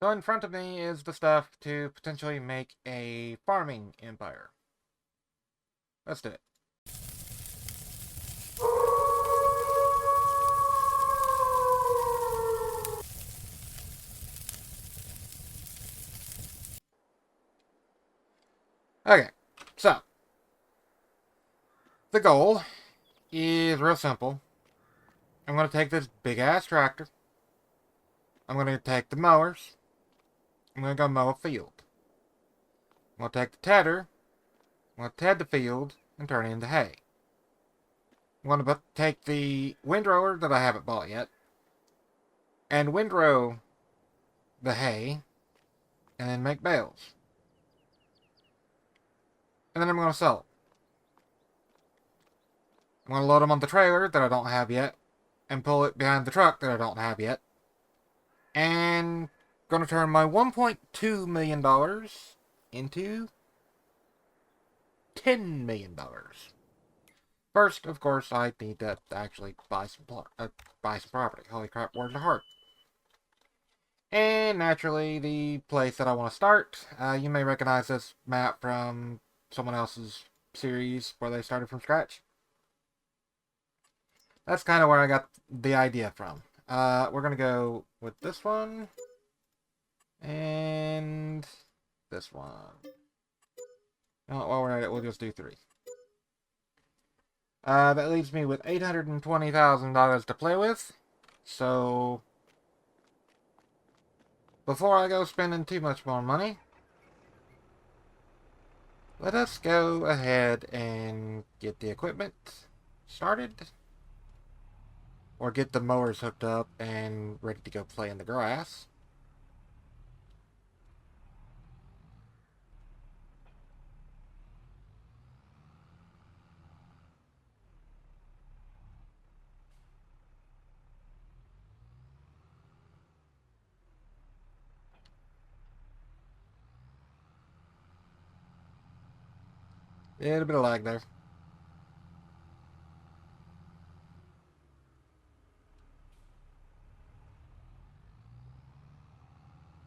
So in front of me is the stuff to potentially make a farming empire. Let's do it. Okay, so the goal is real simple. I'm going to take this big ass tractor. I'm going to take the mowers. I'm going to go mow a field. I'm going to take the tedder. I'm going to ted the field and turn it into hay. I'm going to take the windrower that I haven't bought yet and windrow the hay and then make bales. And then I'm going to sell it. I'm going to load them on the trailer that I don't have yet and pull it behind the truck that I don't have yet. And going to turn my $1.2 million into $10 million. First, of course, I need to actually buy some property. Holy crap, where's the heart? And naturally, the place that I want to start, you may recognize this map from someone else's series where they started from scratch. That's kind of where I got the idea from. We're going to go with this one. And this one. While we're at it, we'll just do 3. That leaves me with $820,000 to play with. So, before I go spending too much more money, let us go ahead and get the equipment started. Or get the mowers hooked up and ready to go play in the grass. Yeah, a bit of lag there.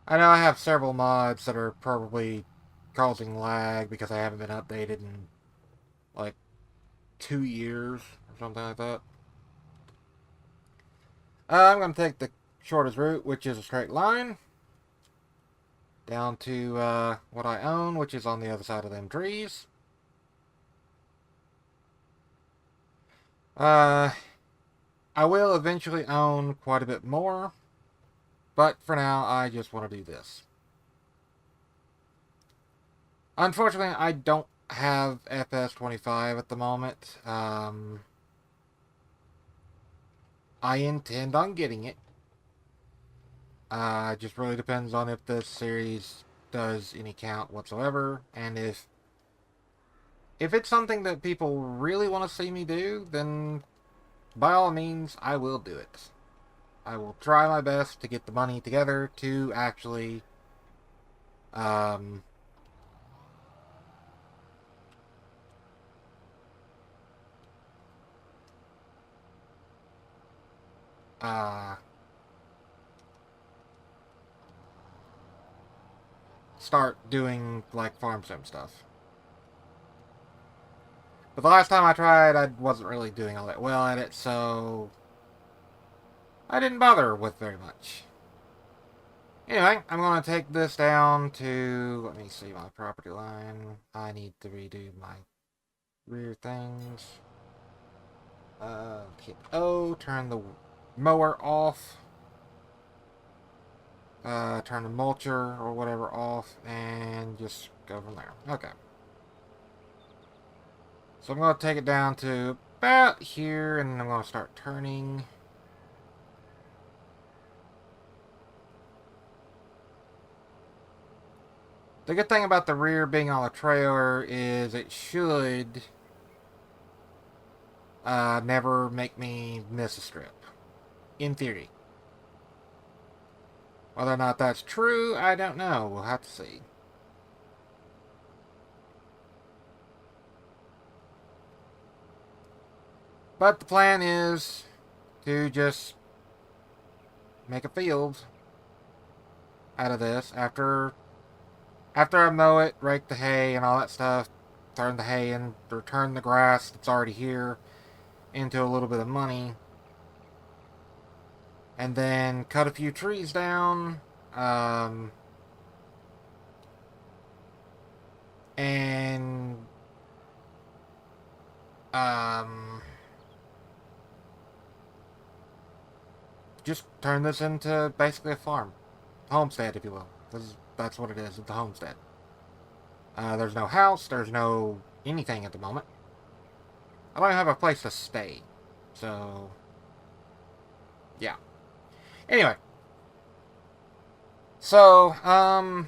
I know I have several mods that are probably causing lag because I haven't been updated in like 2 years or something like that. I'm going to take the shortest route, which is a straight line, down to what I own, which is on the other side of them trees. I will eventually own quite a bit more, but for now, I just want to do this. Unfortunately, I don't have fs22 at the moment. I intend on getting it. It just really depends on if this series does any count whatsoever, and if it's something that people really want to see me do, then by all means, I will do it. I will try my best to get the money together to actually um, uh, start doing like farm sim stuff. But the last time I tried, I wasn't really doing all that well at it, so I didn't bother with very much. Anyway, I'm going to take this down to, let me see my property line. I need to redo my rear things. Hit O, turn the mower off. Turn the mulcher or whatever off, and just go from there. Okay. So I'm going to take it down to about here, and I'm going to start turning. The good thing about the rear being on the trailer is it should never make me miss a strip. In theory. Whether or not that's true, I don't know. We'll have to see. But the plan is to just make a field out of this after I mow it, rake the hay and all that stuff, turn the hay in, or turn the grass that's already here into a little bit of money, and then cut a few trees down, and um, just turn this into basically a farm, homestead, if you will. That's what it is. It's a homestead. There's no house. There's no anything at the moment. I don't have a place to stay, so yeah. Anyway, so I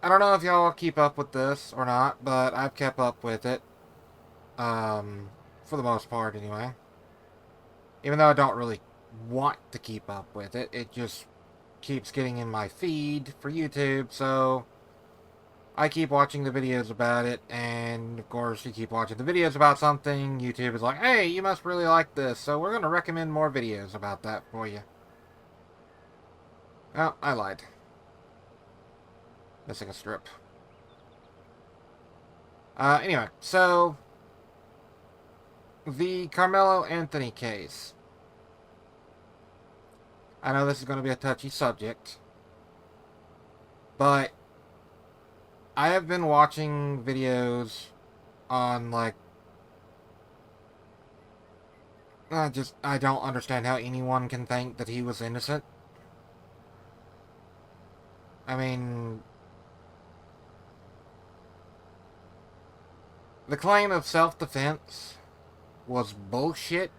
don't know if y'all keep up with this or not, but I've kept up with it, for the most part anyway. Even though I don't really want to keep up with it, it just keeps getting in my feed for YouTube, so I keep watching the videos about it, and of course you keep watching the videos about something, YouTube is like, hey, you must really like this, so we're going to recommend more videos about that for you. Oh, I lied. Missing a strip. Anyway, so the Carmelo Anthony case. I know this is going to be a touchy subject, but I have been watching videos on, like, I don't understand how anyone can think that he was innocent. I mean, the claim of self-defense was bullshit.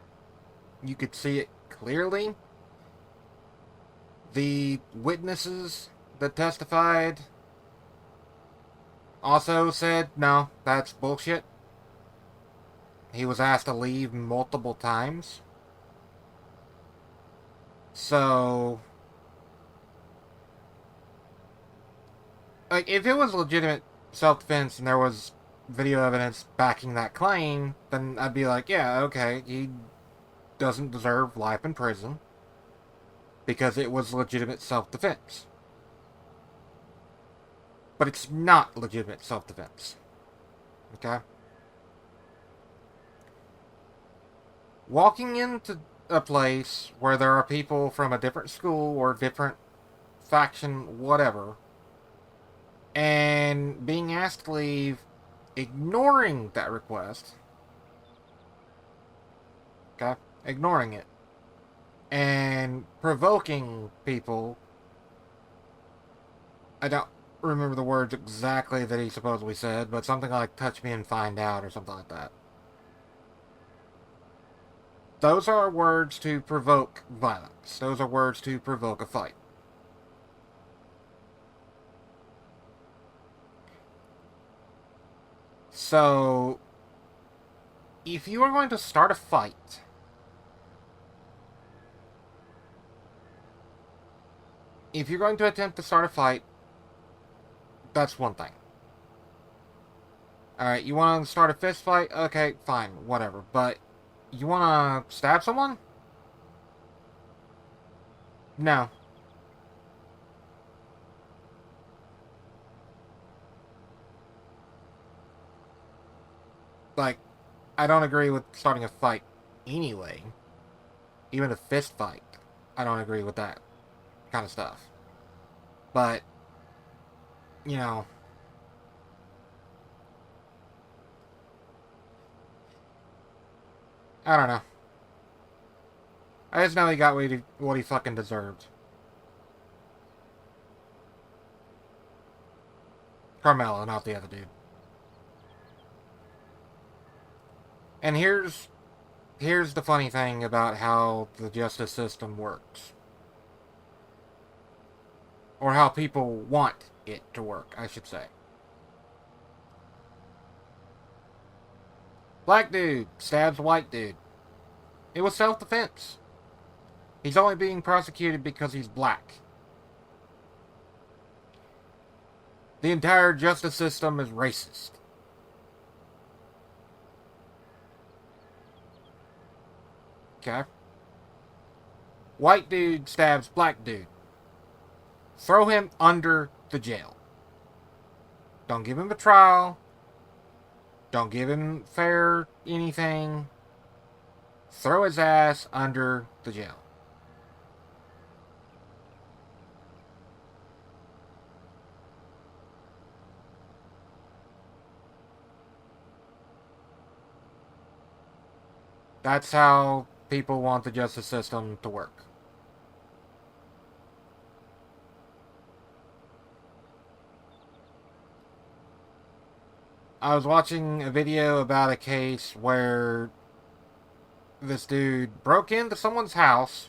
You could see it clearly. The witnesses that testified also said, no, that's bullshit. He was asked to leave multiple times. So, like, if it was legitimate self-defense and there was video evidence backing that claim, then I'd be like, yeah, okay, he doesn't deserve life in prison because it was legitimate self-defense. But it's not legitimate self-defense. Okay? Walking into a place where there are people from a different school or different faction, whatever, and being asked to leave, ignoring that request, okay, ignoring it, and provoking people. I don't remember the words exactly that he supposedly said, but something like touch me and find out or something like that. Those are words to provoke violence. Those are words to provoke a fight. So, if you are going to start a fight, if you're going to attempt to start a fight, that's one thing. Alright, you want to start a fist fight? Okay, fine, whatever. But, you want to stab someone? No. Like, I don't agree with starting a fight anyway. Even a fist fight. I don't agree with that kind of stuff. But, you know, I don't know. I just know he got what he fucking deserved. Carmelo, not the other dude. And here's the funny thing about how the justice system works. Or how people want it to work, I should say. Black dude stabs white dude. It was self-defense. He's only being prosecuted because he's black. The entire justice system is racist. Okay? White dude stabs black dude. Throw him under the jail. Don't give him a trial. Don't give him fair anything. Throw his ass under the jail. That's how people want the justice system to work. I was watching a video about a case where this dude broke into someone's house.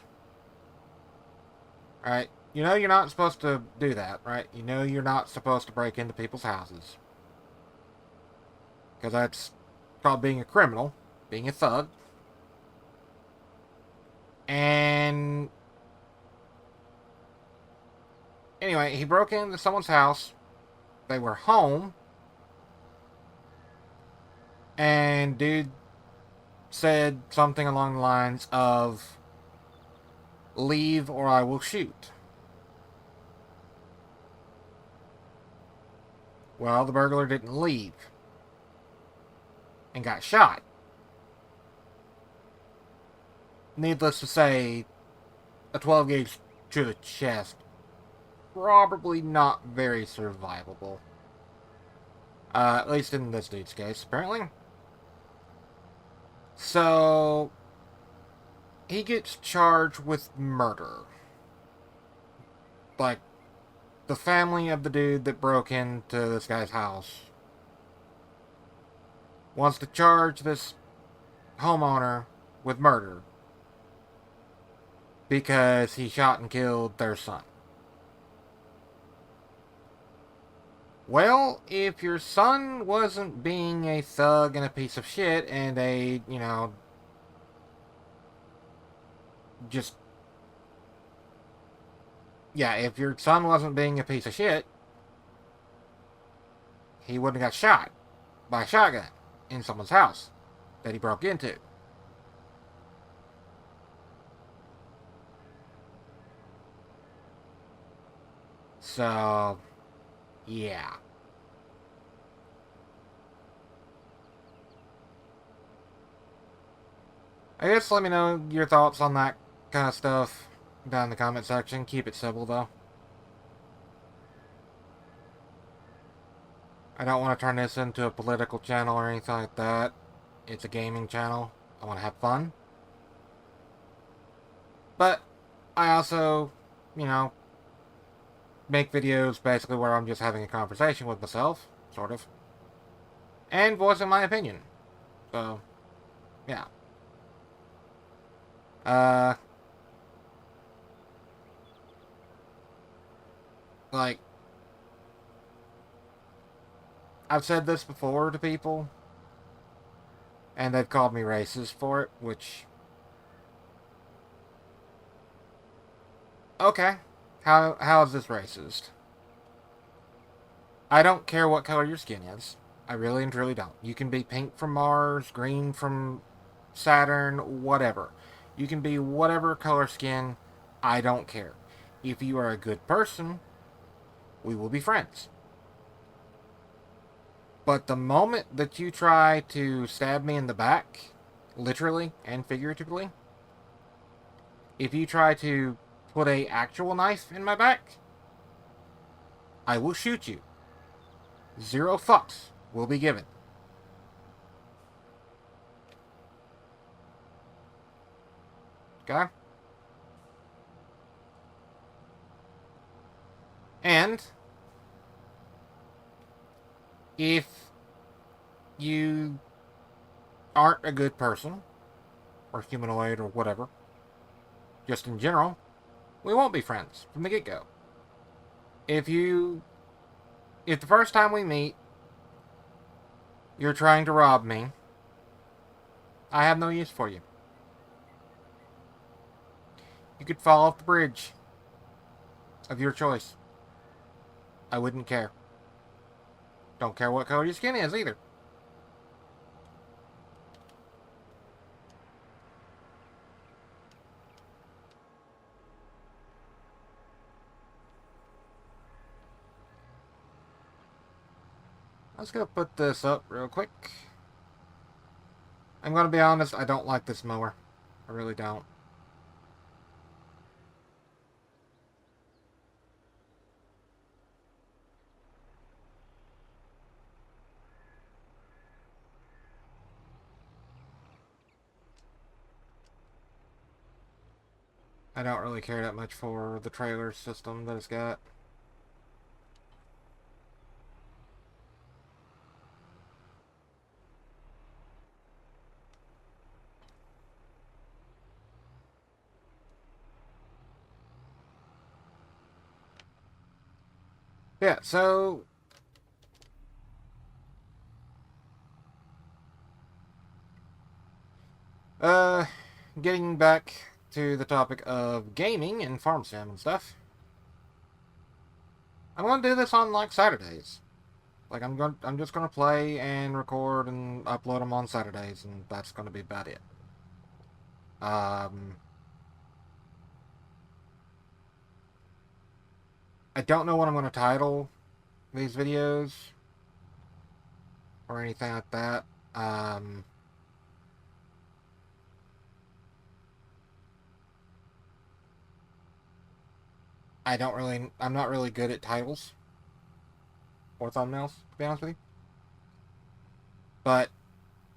Right? You know you're not supposed to do that, right? You know you're not supposed to break into people's houses. Because that's called being a criminal, being a thug. And anyway, he broke into someone's house. They were home. And dude said something along the lines of, "Leave or I will shoot." Well, the burglar didn't leave. And got shot. Needless to say, a 12 gauge to the chest. Probably not very survivable. At least in this dude's case, apparently. So, he gets charged with murder. Like, the family of the dude that broke into this guy's house wants to charge this homeowner with murder because he shot and killed their son. Well, if your son wasn't being a thug and a piece of shit and a, just... Yeah, if your son wasn't being a piece of shit, he wouldn't have got shot by a shotgun in someone's house that he broke into. So, yeah. I guess let me know your thoughts on that kind of stuff down in the comment section. Keep it civil, though. I don't want to turn this into a political channel or anything like that. It's a gaming channel. I want to have fun. But I also, make videos basically where I'm just having a conversation with myself, sort of. And voicing my opinion. So, yeah. Like, I've said this before to people, and they've called me racist for it, which... Okay, how is this racist? I don't care what color your skin is. I really and truly don't. You can be pink from Mars, green from Saturn, whatever. You can be whatever color skin. I don't care. If you are a good person, we will be friends. But the moment that you try to stab me in the back, literally and figuratively, if you try to put a actual knife in my back, I will shoot you. 0 fucks will be given. Okay? And if you aren't a good person, or humanoid, or whatever, just in general, we won't be friends from the get-go. If the first time we meet, you're trying to rob me, I have no use for you. You could fall off the bridge of your choice. I wouldn't care. Don't care what color your skin is either. Let's go put this up real quick. I'm gonna be honest, I don't like this mower. I really don't. I don't really care that much for the trailer system that it's got. Yeah, so uh getting back to the topic of gaming and farm sim and stuff. I'm gonna do this on like Saturdays. Like I'm just gonna play and record and upload them on Saturdays, and that's gonna be about it. Um, I don't know what I'm gonna title these videos or anything like that. Um, I'm not really good at titles or thumbnails, to be honest with you. But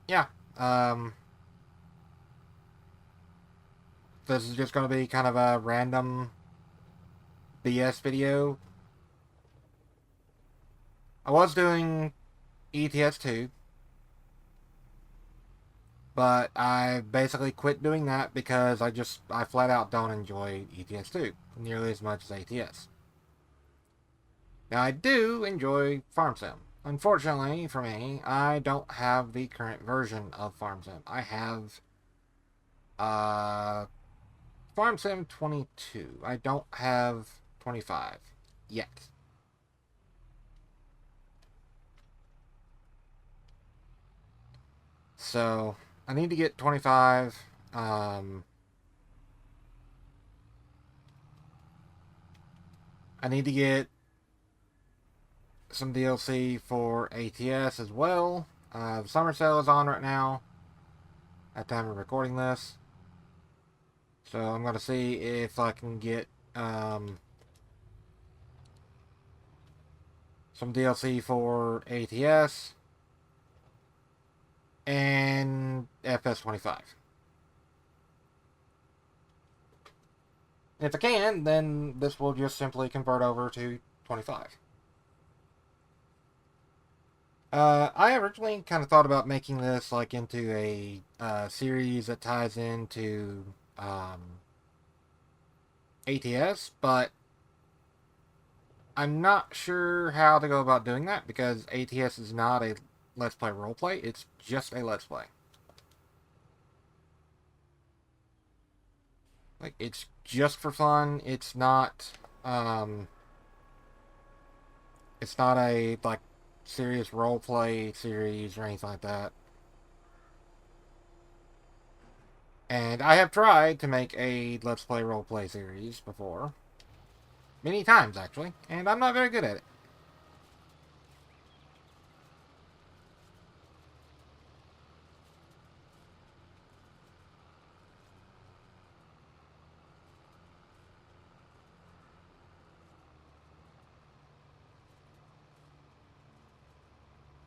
yeah, um, this is just gonna be kind of a random BS video. I was doing ETS2, but I basically quit doing that because I flat out don't enjoy ETS2 nearly as much as ATS. Now I do enjoy Farm Sim. Unfortunately for me, I don't have the current version of Farm Sim. I have uh Farm Sim 22. I don't have 25 yet. So I need to get 25. I need to get some DLC for ATS as well. The summer sale is on right now at the time of recording this. So I'm going to see if I can get some DLC for ATS and fs22. If I can, then this will just simply convert over to 25. I originally kind of thought about making this like into a series that ties into ATS, but I'm not sure how to go about doing that because ATS is not a Let's Play roleplay, it's just a Let's Play. Like, it's just for fun, it's not a, like, serious roleplay series or anything like that. And I have tried to make a Let's Play roleplay series before. Many times, actually. And I'm not very good at it.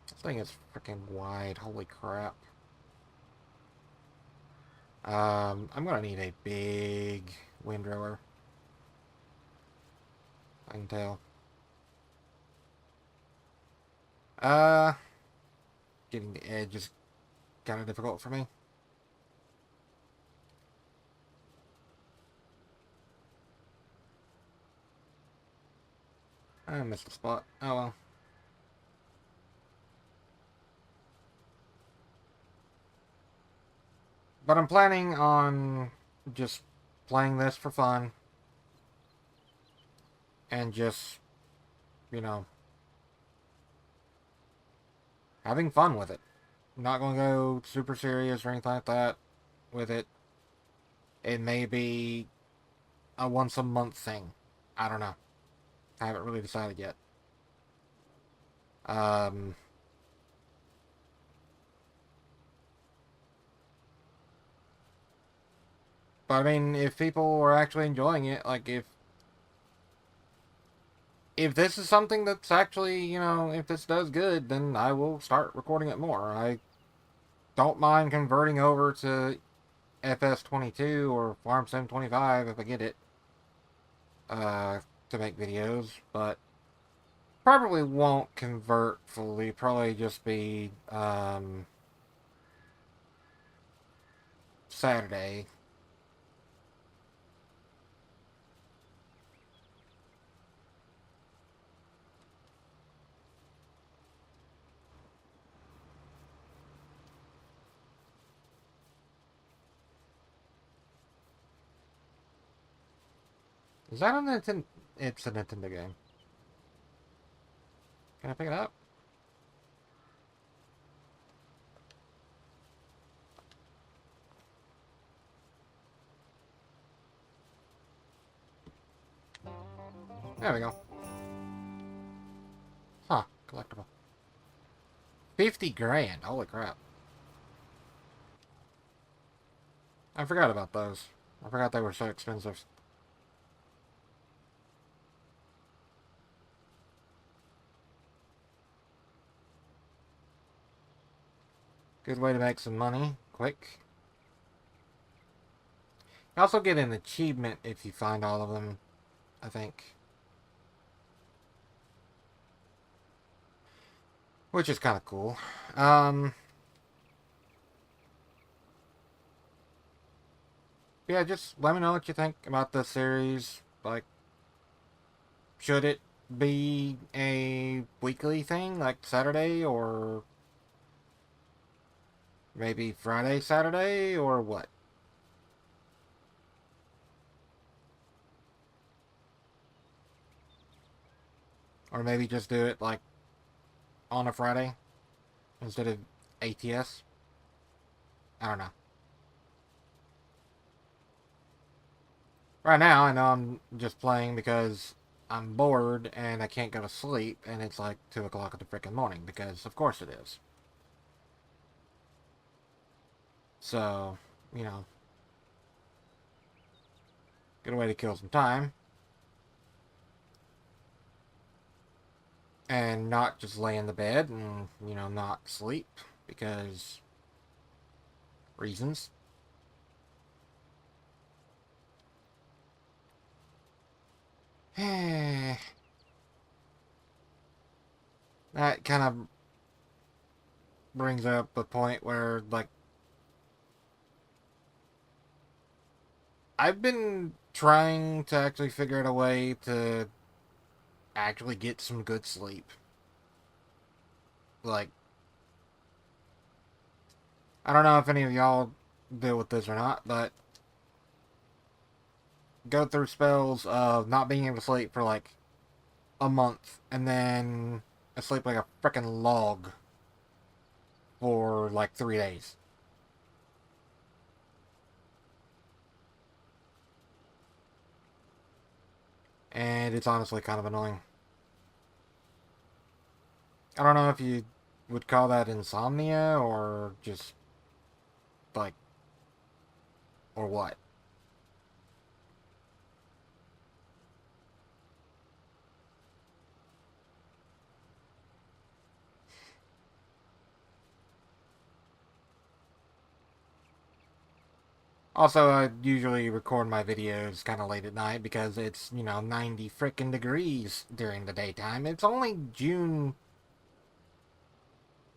This thing is freaking wide. Holy crap. I'm gonna need a big windrower. I can tell. Uh, Getting the edge is kind of difficult for me. I missed the spot. Oh well. But I'm planning on just playing this for fun. And just, you know, having fun with it. I'm not going to go super serious or anything like that with it. It may be a once a month thing. I don't know. I haven't really decided yet. Um, But I mean, if people are actually enjoying it, like if this is something that's actually, if this does good, then I will start recording it more. I don't mind converting over to fs22 or farm725 if I get it, uh, to make videos, but probably won't convert fully. Probably just be, Saturday. Is that a Nintendo? It's a Nintendo game. Can I pick it up? There we go. Huh. Collectible. 50 grand. Holy crap. I forgot about those. I forgot they were so expensive. Good way to make some money. Quick. You also get an achievement if you find all of them, I think. Which is kind of cool. Yeah, just let me know what you think about the series. Like, should it be a weekly thing, like Saturday, or maybe Friday, Saturday, or what? Or maybe just do it, like, on a Friday instead of ATS? I don't know. Right now, I know I'm just playing because I'm bored and I can't go to sleep, and it's like 2 o'clock in the frickin' morning, because of course it is. So, you know, good way to kill some time. And not just lay in the bed and, not sleep, because reasons. That kind of brings up a point where, like, I've been trying to actually figure out a way to actually get some good sleep. Like, I don't know if any of y'all deal with this or not, but go through spells of not being able to sleep for like a month and then I sleep like a freaking log for like 3 days. And it's honestly kind of annoying. I don't know if you would call that insomnia or just like, or what. Also, I usually record my videos kind of late at night because it's, 90 frickin' degrees during the daytime. It's only June,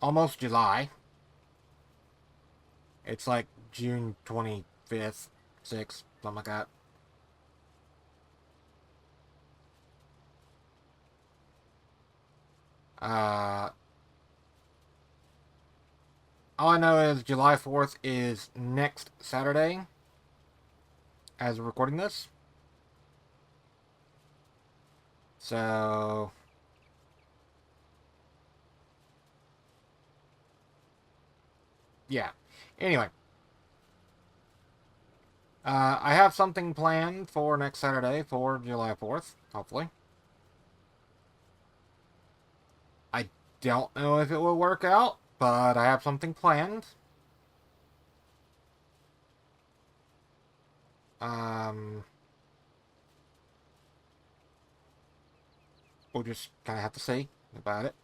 almost July. It's like June 25th, 6th, something like that. Uh, all I know is July 4th is next Saturday as we're recording this. So, yeah. Anyway, I have something planned for next Saturday for July 4th, hopefully. I don't know if it will work out, but I have something planned. Um, we'll just kind of have to see about it.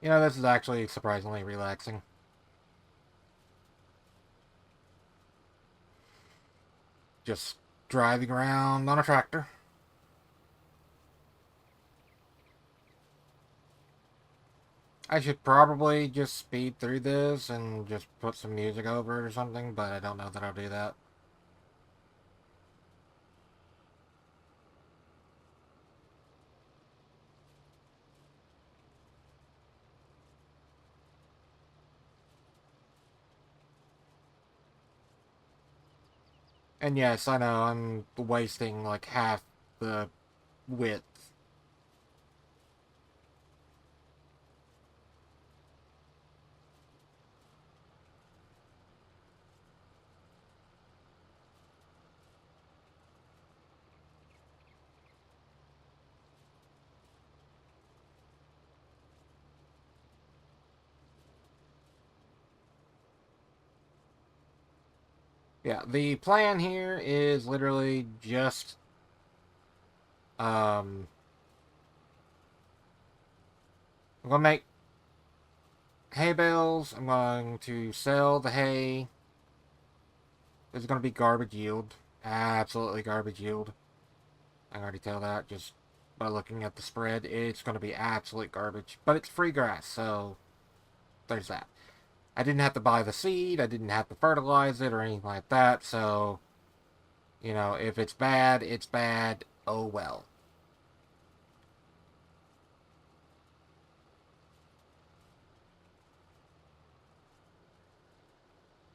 You know, this is actually surprisingly relaxing. Just driving around on a tractor. I should probably just speed through this and just put some music over it or something, but I don't know that I'll do that. And yes, I know, I'm wasting like half the width. Yeah, the plan here is literally just, um, I'm gonna make hay bales, I'm going to sell the hay. This is gonna be garbage yield. Absolutely garbage yield. I can already tell that just by looking at the spread. It's gonna be absolute garbage. But it's free grass, so there's that. I didn't have to buy the seed, I didn't have to fertilize it or anything like that, so, you know, if it's bad, it's bad. Oh well.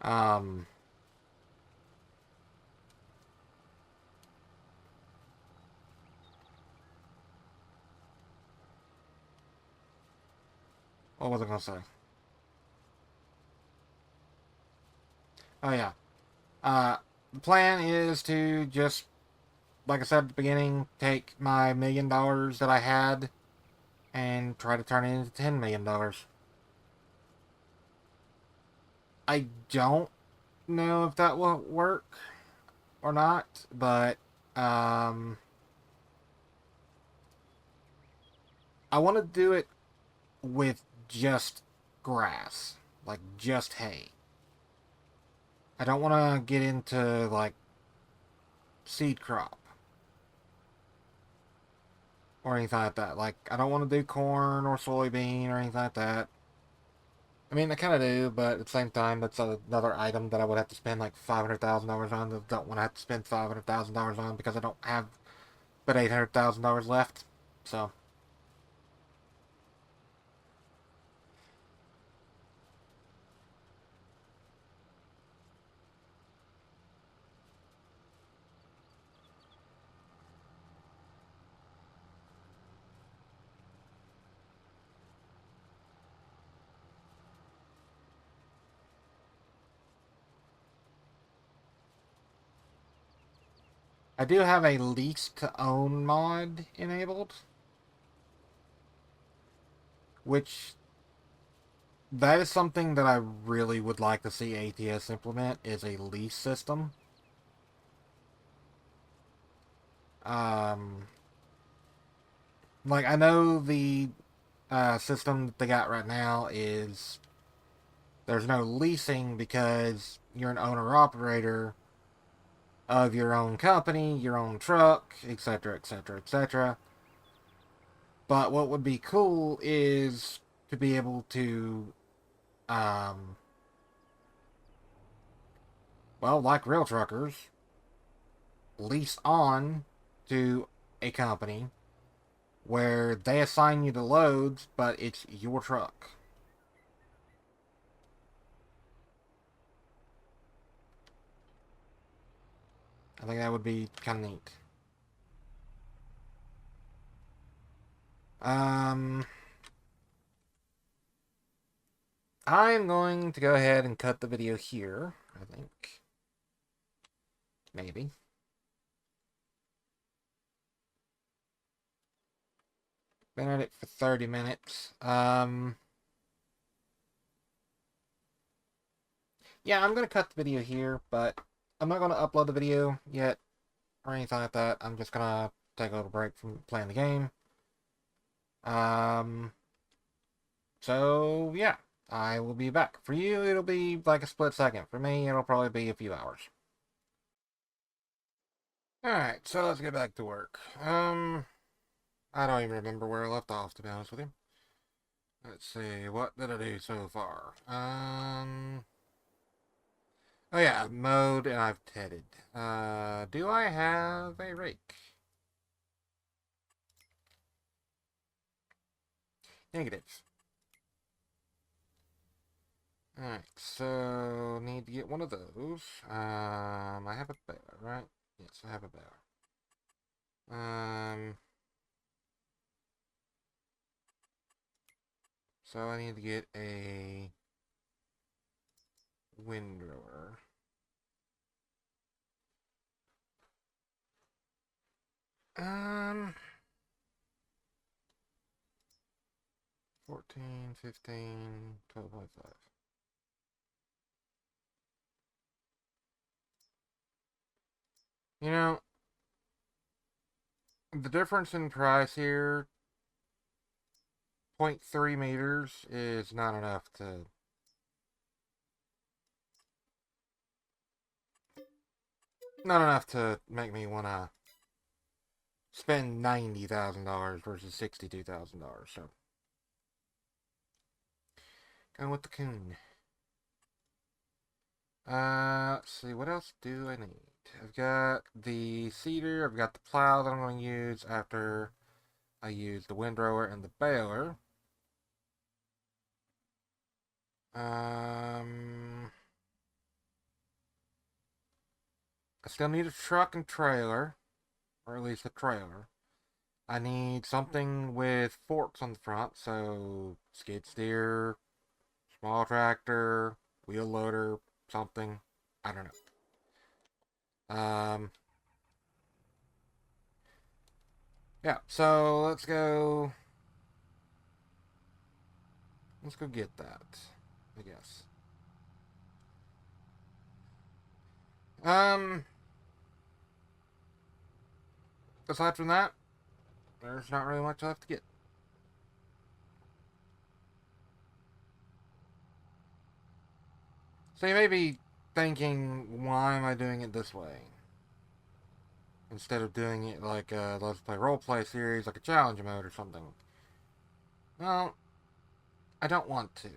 Um, what was I gonna say? Oh yeah. The plan is to just, like I said at the beginning, take my $1 million that I had and try to turn it into $10 million. I don't know if that will work or not, but um, I want to do it with just grass, like just hay. I don't want to get into like seed crop or anything like that. Like I don't want to do corn or soybean or anything like that. I mean, I kind of do, but at the same time, that's another item that I would have to spend like $500,000 on. That I don't want to have to spend $500,000 on because I don't have but $800,000 left. So I do have a lease to own mod enabled, which that is something that I really would like to see ATS implement is a lease system. Um, like I know the system that they got right now is there's no leasing because you're an owner operator of your own company, your own truck, etc., etc., etc. But what would be cool is to be able to, um, well, like real truckers, lease on to a company where they assign you the loads, but it's your truck. I think that would be kind of neat. Um, I'm going to go ahead and cut the video here, I think. Maybe. Been at it for 30 minutes. Yeah, I'm going to cut the video here, but I'm not going to upload the video yet or anything like that. I'm just going to take a little break from playing the game. Um, so, yeah, I will be back. For you, it'll be like a split second. For me, it'll probably be a few hours. Alright, so let's get back to work. I don't even remember where I left off, to be honest with you. Let's see, what did I do so far? Oh yeah, mowed and I've tedded. Do I have a rake? Negative. Alright, so need to get one of those. I have a bear, right? Yes, I have a bear. So I need to get a windrower. 14, 15, 12.5. You know, the difference in price here, 0.3 meters, is not enough to... Not enough to make me want to spend $90,000 versus $62,000, so... Going with the coon. Let's see, what else do I need? I've got the seeder, I've got the plow that I'm going to use after I use the windrower and the baler. I still need a truck and trailer, or at least a trailer. I need something with forks on the front, so skid steer, small tractor, wheel loader, something. I don't know. Yeah, so let's go. Let's go get that, I guess. Um, aside from that, there's not really much left to get. So you may be thinking, why am I doing it this way? Instead of doing it like a Let's Play roleplay series, like a challenge mode or something. Well, I don't want to.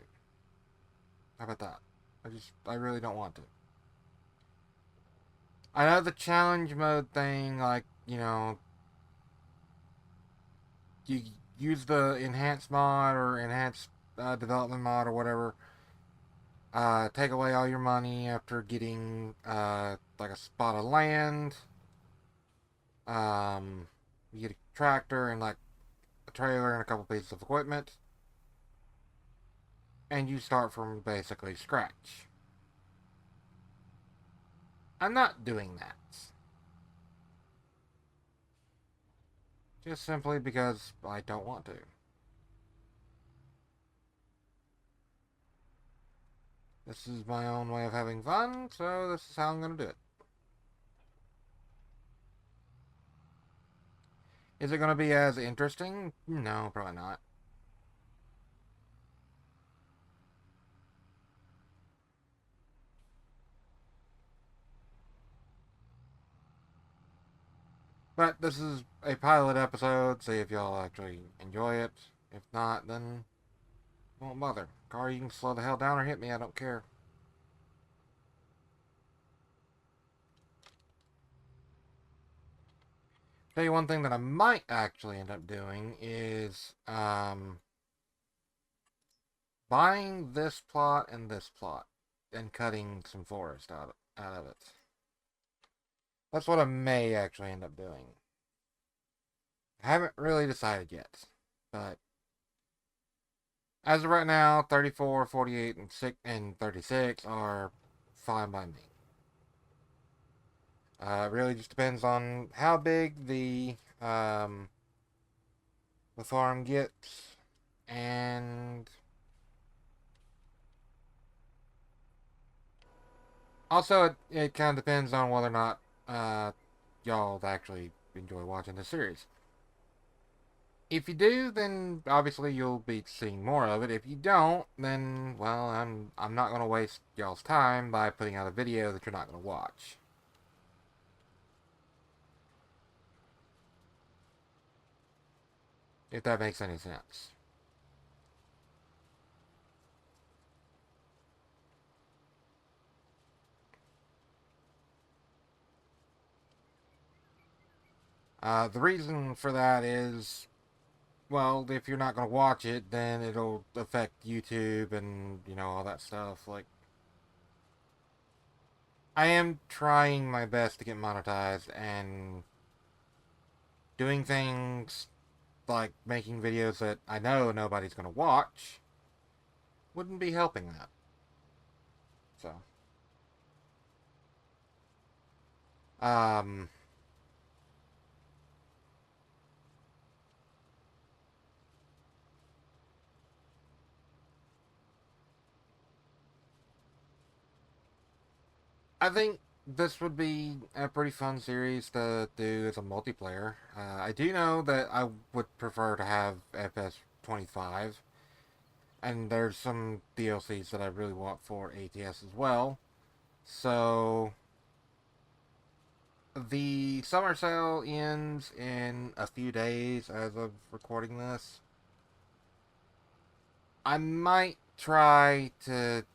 How about that? I really don't want to. I know the challenge mode thing, like, you know, you use the enhanced mod or enhanced development mod or whatever. Take away all your money after getting like a spot of land. You get a tractor and like a trailer and a couple pieces of equipment, and you start from basically scratch. I'm not doing that. Just simply because I don't want to. This is my own way of having fun, so this is how I'm going to do it. Is it going to be as interesting? No, probably not. But this is a pilot episode, see if y'all actually enjoy it. If not, then won't bother. Car, you can slow the hell down or hit me, I don't care. Tell you one thing that I might actually end up doing is buying this plot and this plot and cutting some forest out of it. That's what I may actually end up doing. I haven't really decided yet, But as of right now, 34, 48, and 36 are fine by me. It really just depends on how big the farm gets, and also it kind of depends on whether or not y'all actually enjoy watching the series. If you do, then obviously you'll be seeing more of it. If you don't, then well, I'm not gonna waste y'all's time by putting out a video that you're not gonna watch. If that makes any sense. The reason for that is, well, if you're not gonna watch it, then it'll affect YouTube and all that stuff. Like, I am trying my best to get monetized and doing things like making videos that I know nobody's gonna watch wouldn't be helping that. So, um, I think this would be a pretty fun series to do as a multiplayer. I do know that I would prefer to have fs22, and there's some DLCs that I really want for ATS as well. So, the summer sale ends in a few days as of recording this. I might try to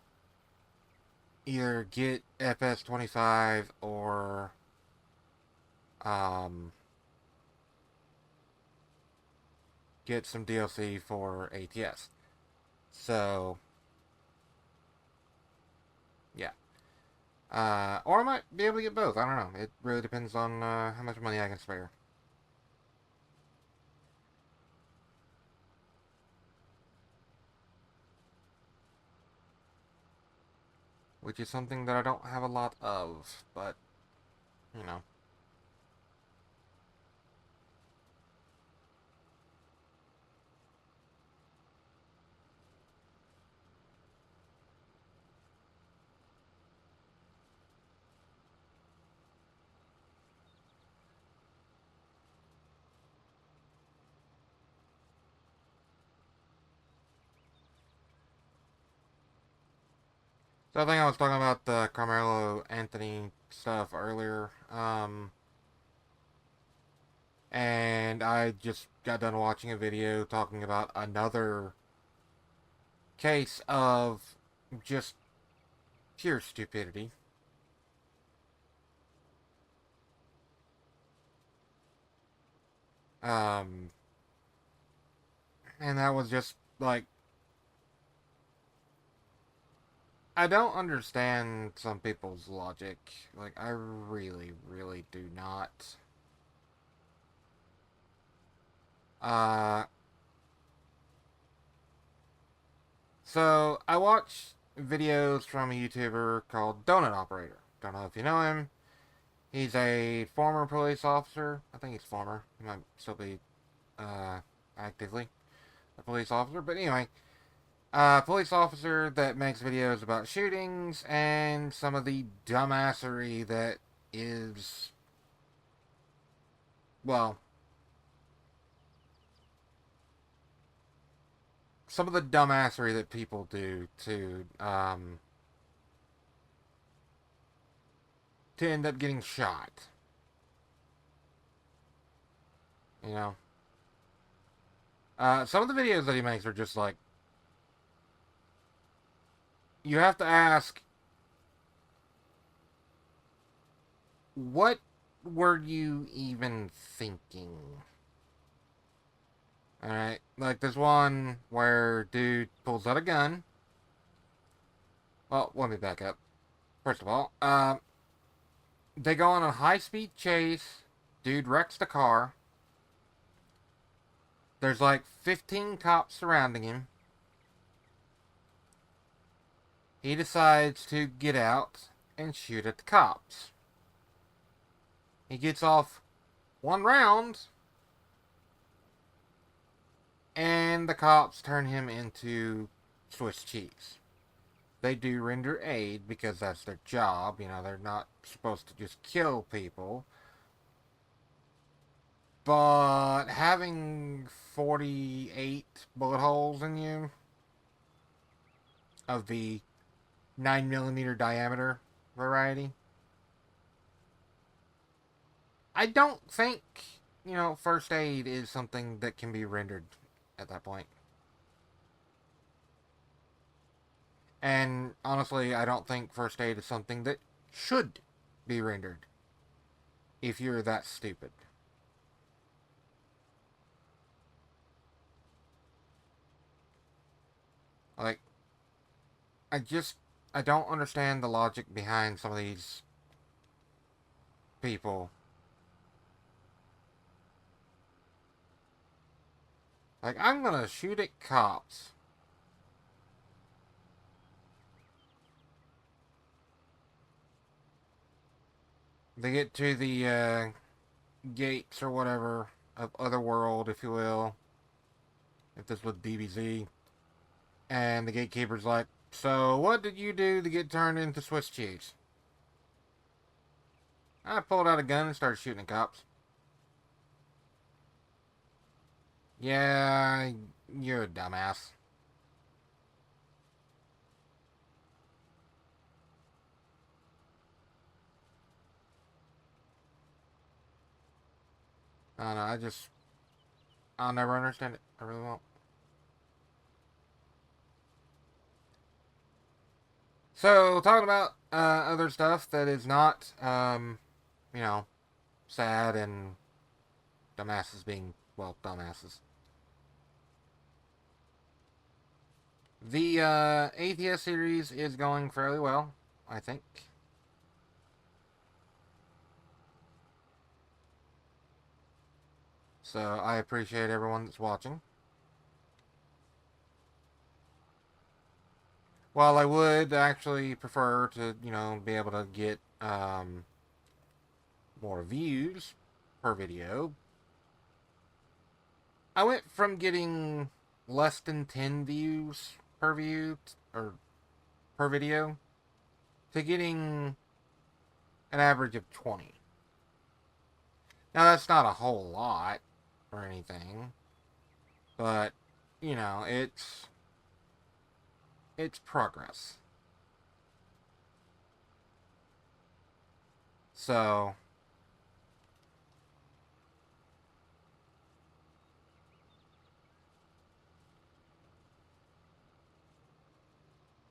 either get fs22 or um, get some DLC for ATS. So, yeah. Or I might be able to get both. I don't know. It really depends on how much money I can spare. Which is something that I don't have a lot of, but, you know. So I think I was talking about the Carmelo Anthony stuff earlier. And I just got done watching a video talking about another case of just pure stupidity. Um, and that was just like, I don't understand some people's logic. Like, I really, really do not. Uh, so I watch videos from a YouTuber called Donut Operator. Don't know if you know him. He's a former police officer. I think he's former. He might still be uh, actively a police officer. But anyway, police officer that makes videos about shootings and some of the dumbassery that is, well, some of the dumbassery that people do to end up getting shot. You know, some of the videos that he makes are just like, you have to ask, what were you even thinking? Alright, like there's one where dude pulls out a gun. Well, let me back up. First of all, they go on a high speed chase. Dude wrecks the car. There's like 15 cops surrounding him. He decides to get out and shoot at the cops. He gets off one round, and the cops turn him into Swiss cheese. They do render aid because that's their job. You know, they're not supposed to just kill people. But having 48 bullet holes in you of the 9mm diameter variety, I don't think, you know, first aid is something that can be rendered at that point. And honestly, I don't think first aid is something that should be rendered if you're that stupid. Like, I don't understand the logic behind some of these people. Like, I'm gonna shoot at cops. They get to the gates or whatever of Otherworld, if you will. If this was DBZ. And the gatekeeper's like, so what did you do to get turned into Swiss cheese? I pulled out a gun and started shooting at cops. Yeah, you're a dumbass. I don't know, I'll never understand it. I really won't. So, talking about other stuff that is not, you know, sad and dumbasses being, well, dumbasses. The ATS series is going fairly well, I think. So, I appreciate everyone that's watching. While I would actually prefer to, you know, be able to get more views per video, I went from getting less than 10 views per view or per video to getting an average of 20. Now that's not a whole lot or anything, but you know, it's progress. So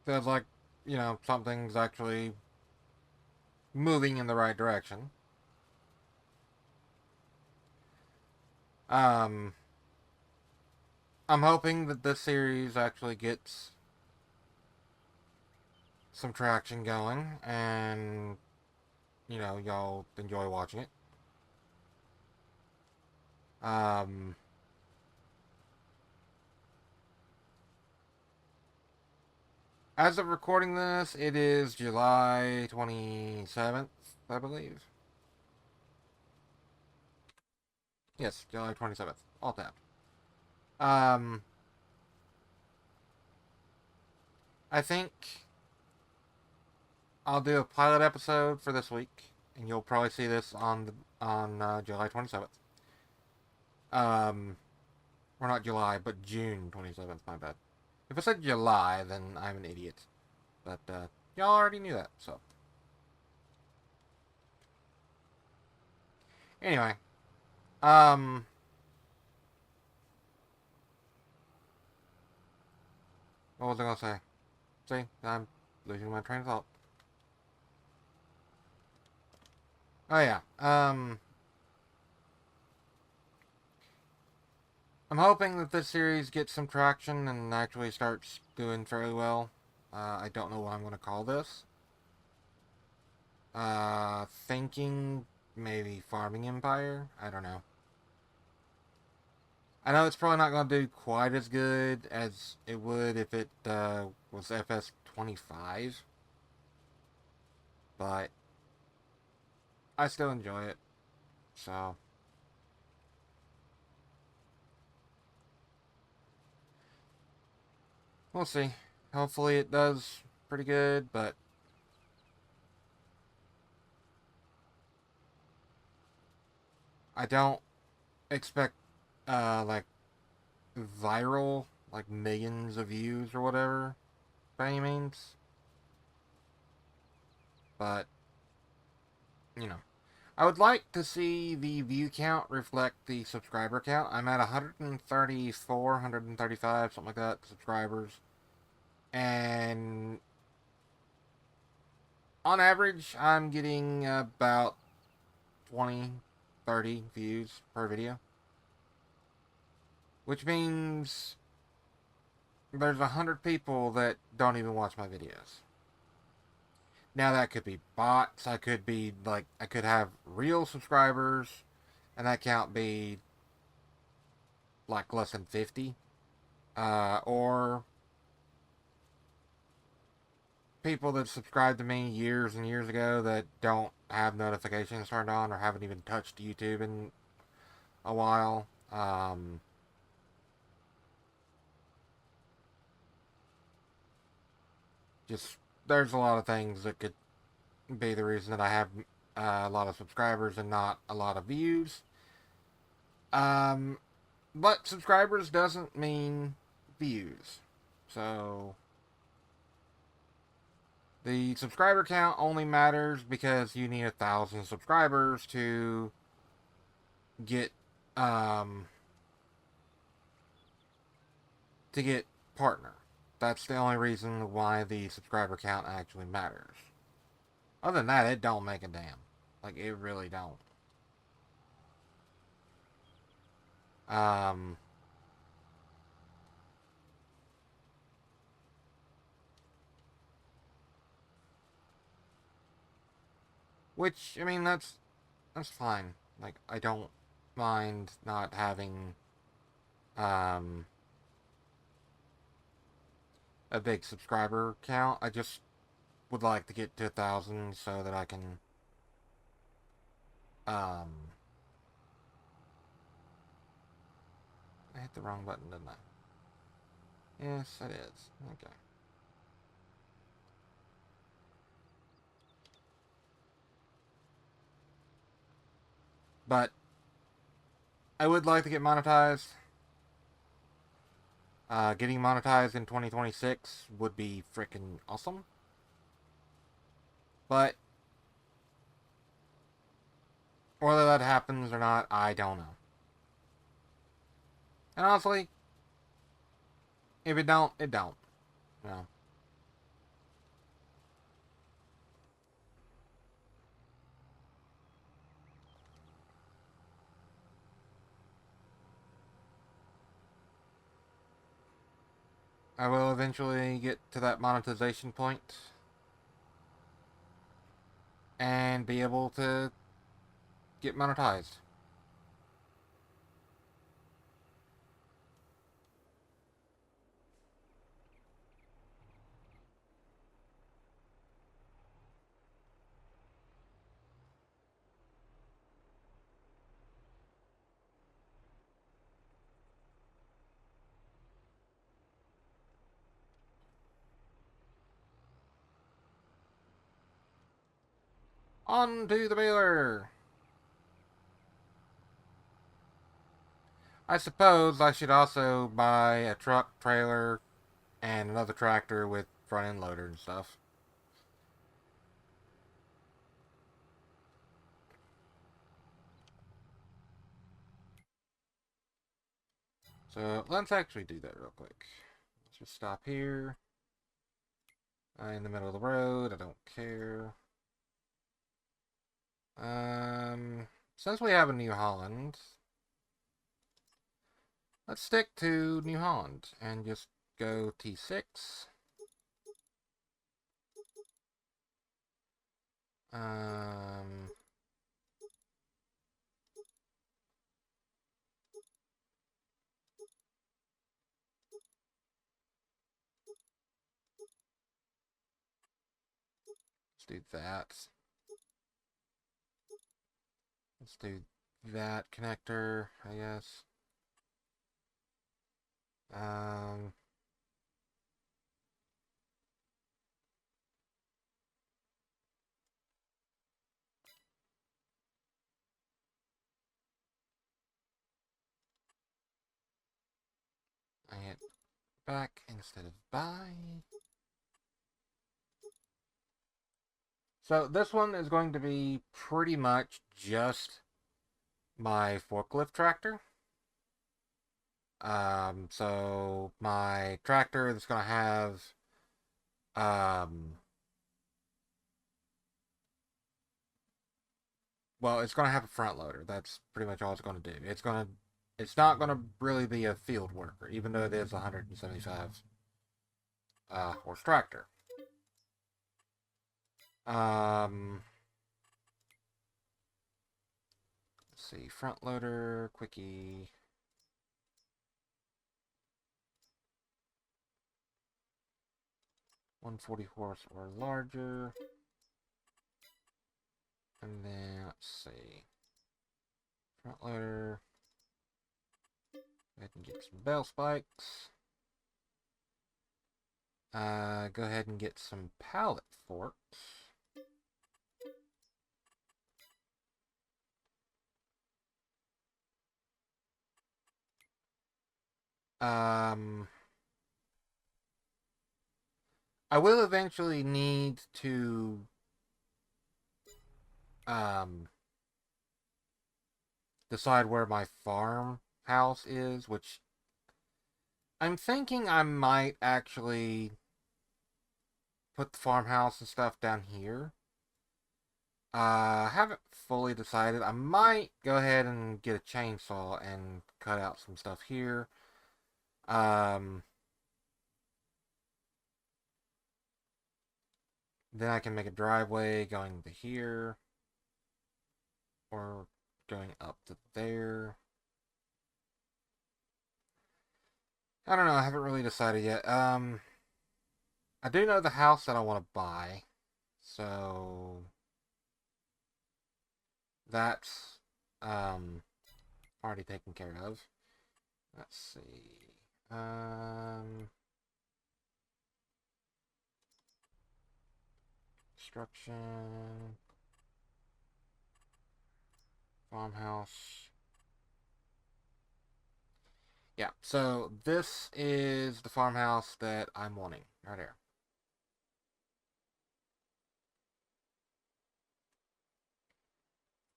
feels like, you know, something's actually moving in the right direction. Um, I'm hoping that this series actually gets some traction going and, you know, y'all enjoy watching it. Um, as of recording this, it is July 27th, I believe. Yes, July 27th. All tapped. Um, I think I'll do a pilot episode for this week, and you'll probably see this on July 27th. Or not July, but June 27th. My bad. If I said July, then I'm an idiot. But y'all already knew that, so. Anyway, um, what was I gonna say? See, I'm losing my train of thought. Oh yeah, I'm hoping that this series gets some traction and actually starts doing fairly well. I don't know what I'm gonna call this. Thinking maybe Farming Empire? I don't know. I know it's probably not going to do quite as good as it would if it was fs22, but I still enjoy it. So we'll see. Hopefully it does pretty good, but I don't expect like viral, like millions of views or whatever by any means. But you know, I would like to see the view count reflect the subscriber count. I'm at 134, 135, something like that, subscribers. And on average, I'm getting about 20, 30 views per video. Which means there's 100 people that don't even watch my videos. Now that could be bots. I could be like, I could have real subscribers, and that count be like less than 50. Or people that subscribed to me years and years ago that don't have notifications turned on or haven't even touched YouTube in a while. Just there's a lot of things that could be the reason that I have a lot of subscribers and not a lot of views. Um, but subscribers doesn't mean views. So the subscriber count only matters because you need 1,000 subscribers get um to get partner. That's the only reason why the subscriber count actually matters. Other than that, it don't make a damn. Like it really don't. Um, which I mean that's fine. Like I don't mind not having um a big subscriber count. I just would like to get to 1,000 so that I can um I hit the wrong button, didn't I? Yes, it is. Okay. But I would like to get monetized. Getting monetized in 2026 would be freaking awesome. But whether that happens or not, I don't know. And honestly, if it don't, it don't. You know. I will eventually get to that monetization point and be able to get monetized. On to the baler! I suppose I should also buy a truck, trailer, and another tractor with front end loader and stuff. So let's actually do that real quick. Let's just stop here. In the middle of the road, I don't care. Since we have a New Holland, let's stick to New Holland and just go T6. Um, do that. Let's do that connector, I guess. Um, I hit back instead of by. So this one is going to be pretty much just my forklift tractor. So my tractor is going to have, well, it's going to have a front loader. That's pretty much all it's going to do. It's not going to really be a field worker, even though it is a 175 horse tractor. Let's see, front loader, quickie. 140 horse or larger. And then, let's see. Front loader. Go ahead and get some bell spikes. Go ahead and get some pallet forks. I will eventually need to decide where my farmhouse is, which I'm thinking I might actually put the farmhouse and stuff down here. I haven't fully decided. I might go ahead and get a chainsaw and cut out some stuff here. Then I can make a driveway going to here. Or going up to there. I don't know, I haven't really decided yet. I do know the house that I want to buy. So that's already taken care of. Let's see. Construction. Farmhouse. Yeah, so this is the farmhouse that I'm wanting. Right here.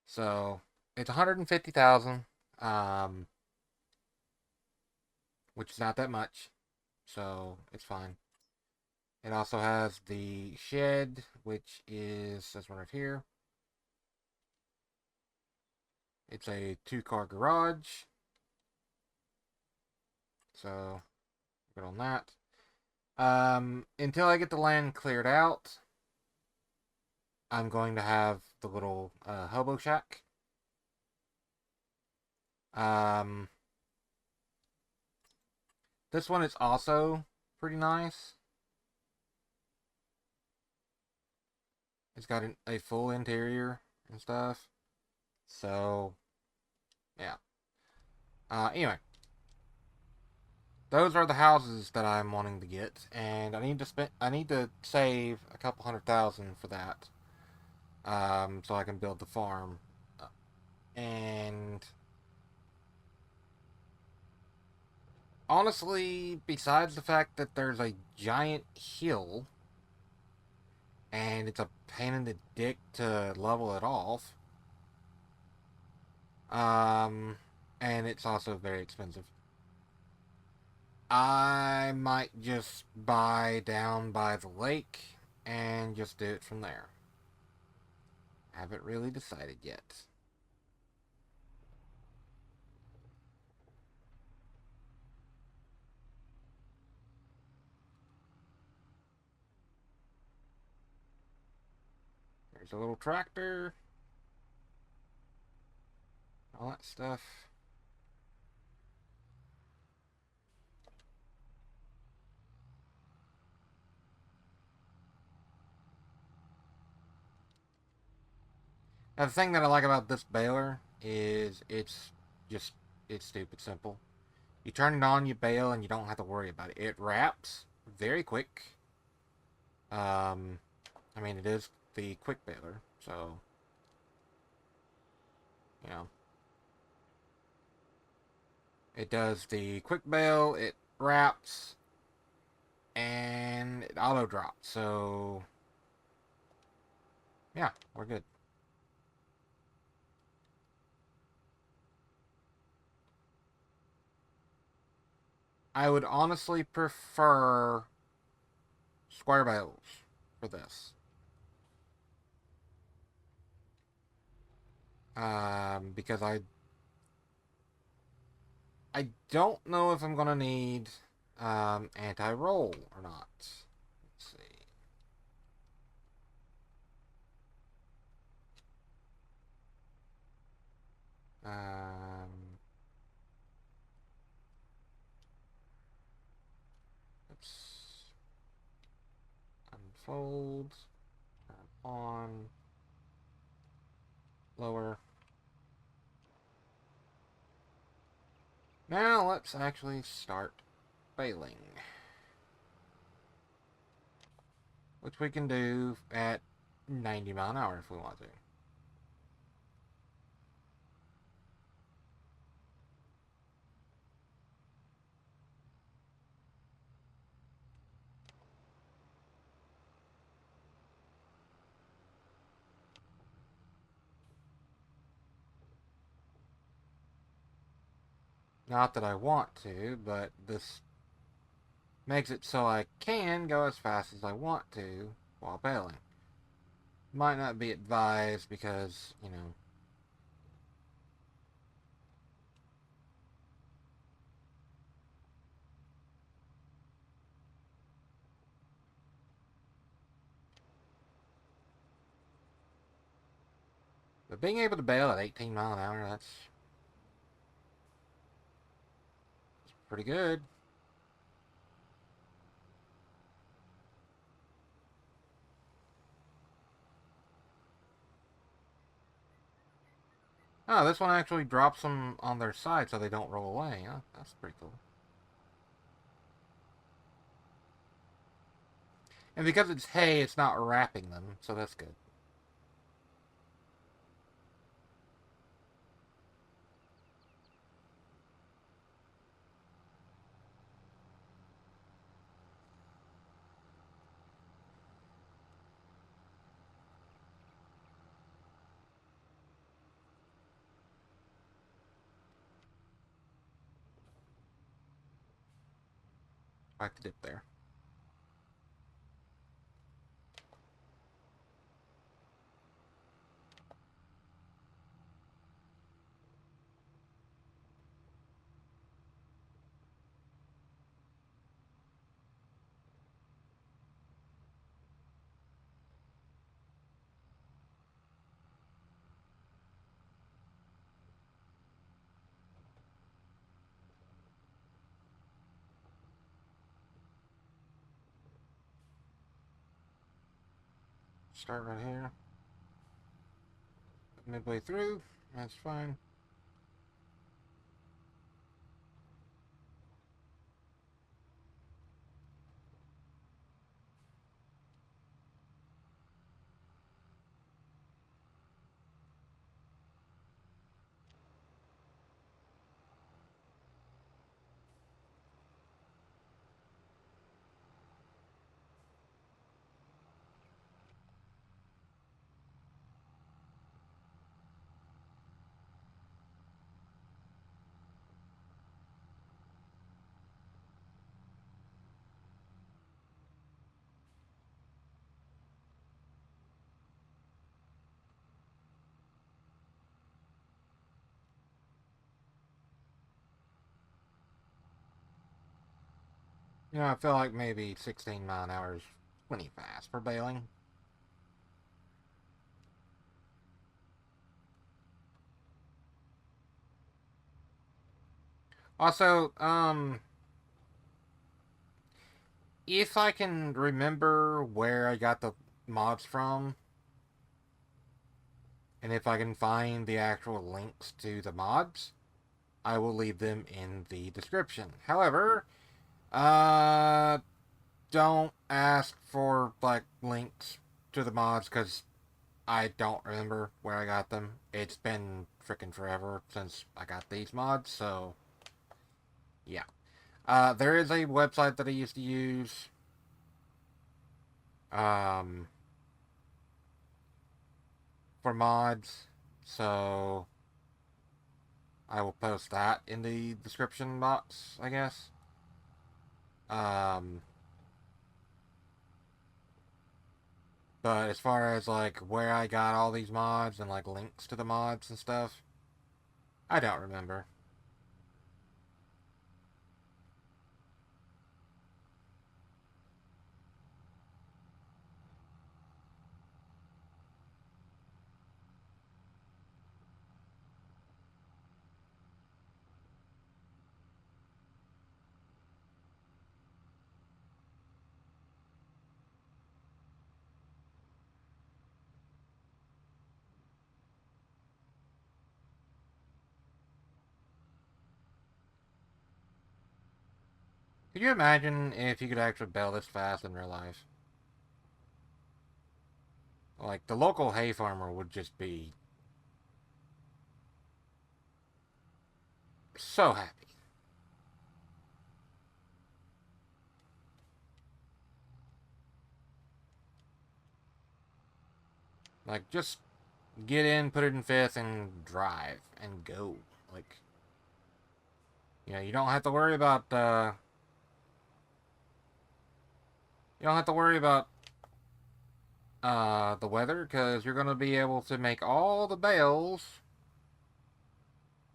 So it's 150,000, which is not that much. So it's fine. It also has the shed, which is this one right here. It's a 2-car garage. So, good on that. Until I get the land cleared out, I'm going to have the little hobo shack. This one is also pretty nice. It's got a full interior and stuff. So, yeah. Anyway, those are the houses that I'm wanting to get, and I need to save a couple 100,000 for that, so I can build the farm. And honestly, besides the fact that there's a giant hill, and it's a pain in the dick to level it off, and it's also very expensive. I might just buy down by the lake and just do it from there. Haven't really decided yet. There's a little tractor. All that stuff. Now, the thing that I like about this baler is it's stupid simple. You turn it on, you bale, and you don't have to worry about it. It wraps very quick. I mean, it is the quick baler, so, you know. It does the quick bale, it wraps, and it auto drops, so, yeah, we're good. I would honestly prefer square bales for this. Because I don't know if I'm gonna need anti-roll or not. Let's see. Let's unfold, turn on, lower. Now let's actually start baling, which we can do at 90 mph if we want to. Not that I want to, but this makes it so I can go as fast as I want to while baling. Might not be advised because, you know, but being able to bail at 18 mile an hour, that's pretty good. Oh, this one actually drops them on their side so they don't roll away. Huh? That's pretty cool. And because it's hay, it's not wrapping them, so that's good. Like the dip there. Start right here. Midway through, that's fine. You know, I feel like maybe 16 mile an hour is plenty fast for bailing. Also, if I can remember where I got the mods from, And if I can find the actual links to the mods, I will leave them in the description. However, uh, don't ask for, like, links to the mods, because I don't remember where I got them. It's been freaking forever since I got these mods, so, yeah. There is a website that I used to use, um, for mods, so I will post that in the description box, I guess. Um, but as far as, like, where I got all these mods and, like, links to the mods and stuff, I don't remember. Could you imagine if you could actually bail this fast in real life? Like, the local hay farmer would just be so happy. Like, just get in, put it in fifth, and drive and go. Like, you don't have to worry about you don't have to worry about the weather, because you're gonna be able to make all the bales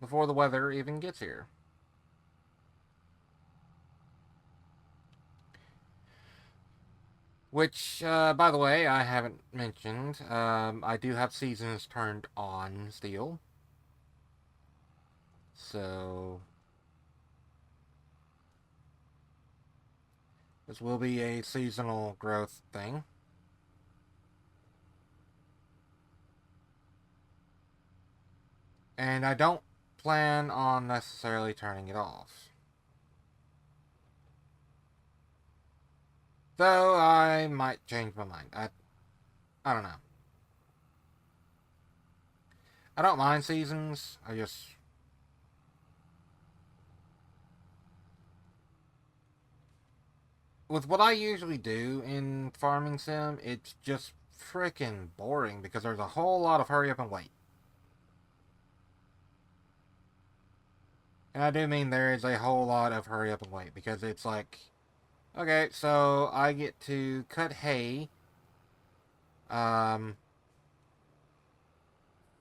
before the weather even gets here. Which, by the way, I haven't mentioned. I do have seasons turned on still. So, this will be a seasonal growth thing. And I don't plan on necessarily turning it off. Though I might change my mind. I don't know. I don't mind seasons. I just, with what I usually do in Farming Sim, it's just freaking boring because there's a whole lot of hurry up and wait. And I do mean there is a whole lot of hurry up and wait, because it's like, okay, so I get to cut hay um,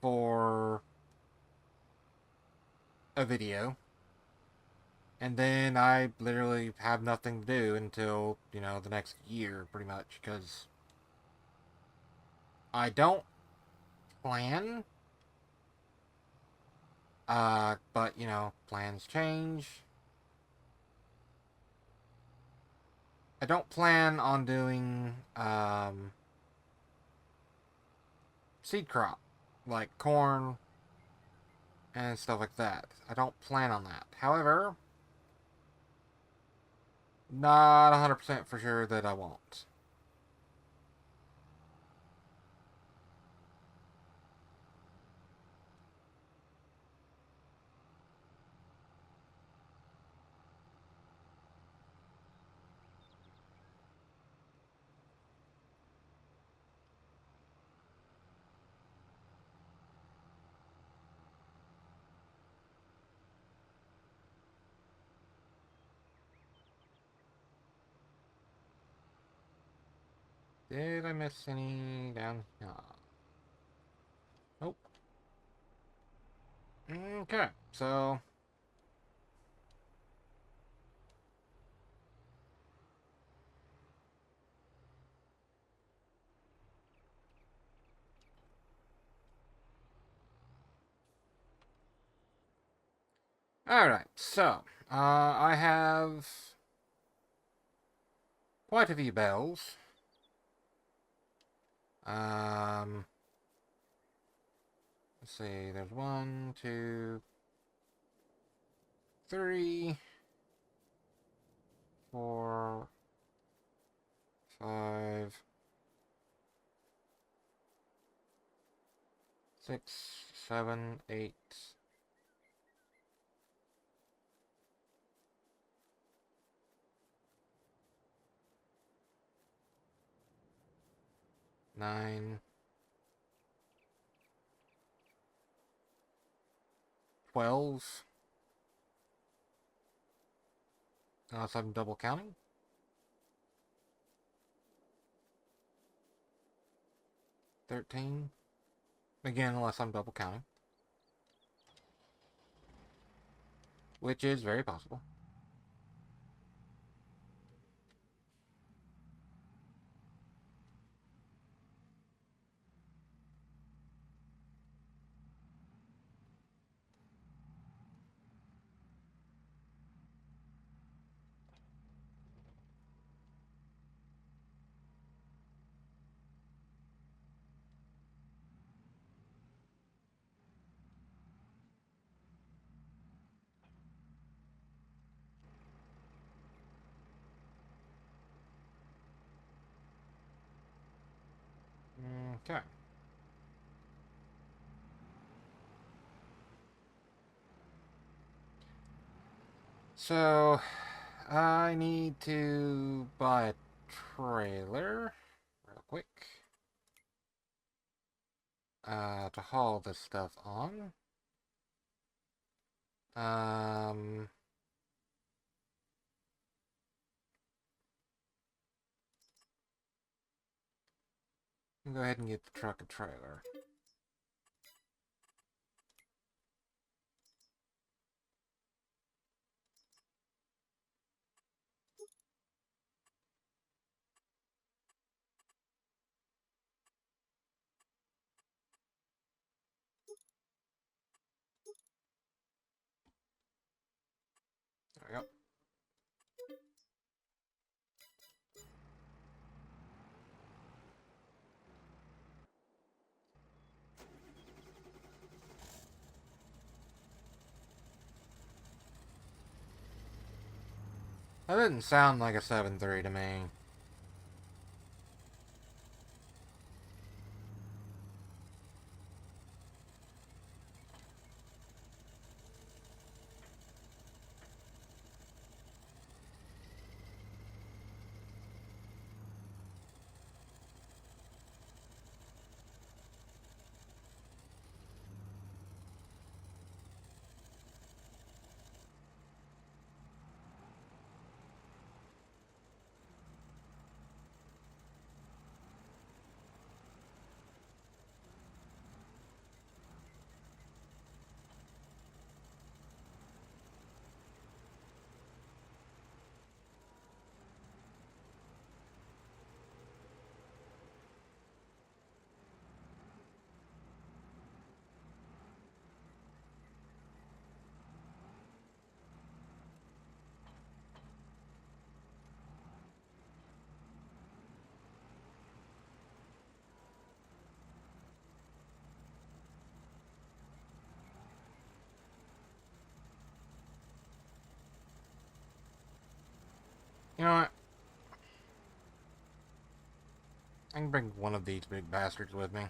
for a video, and then I literally have nothing to do until, the next year, pretty much, because I don't plan, but, plans change. I don't plan on doing, seed crop, like corn and stuff like that. I don't plan on that. However, not 100% for sure that I won't. Did I miss any down here? Nope. Okay, so alright, so I have quite a few bells. Um Let's see, there's 1, 2, 3, 4, 5, 6, 7, 8. 9, 12. Unless I'm double counting. 13. Again, unless I'm double counting. Which is very possible. Okay. So, I need to buy a trailer real quick to haul this stuff on. Go ahead and get the truck and trailer. There we go. That didn't sound like a 7.3 to me. You know what? I can bring one of these big bastards with me.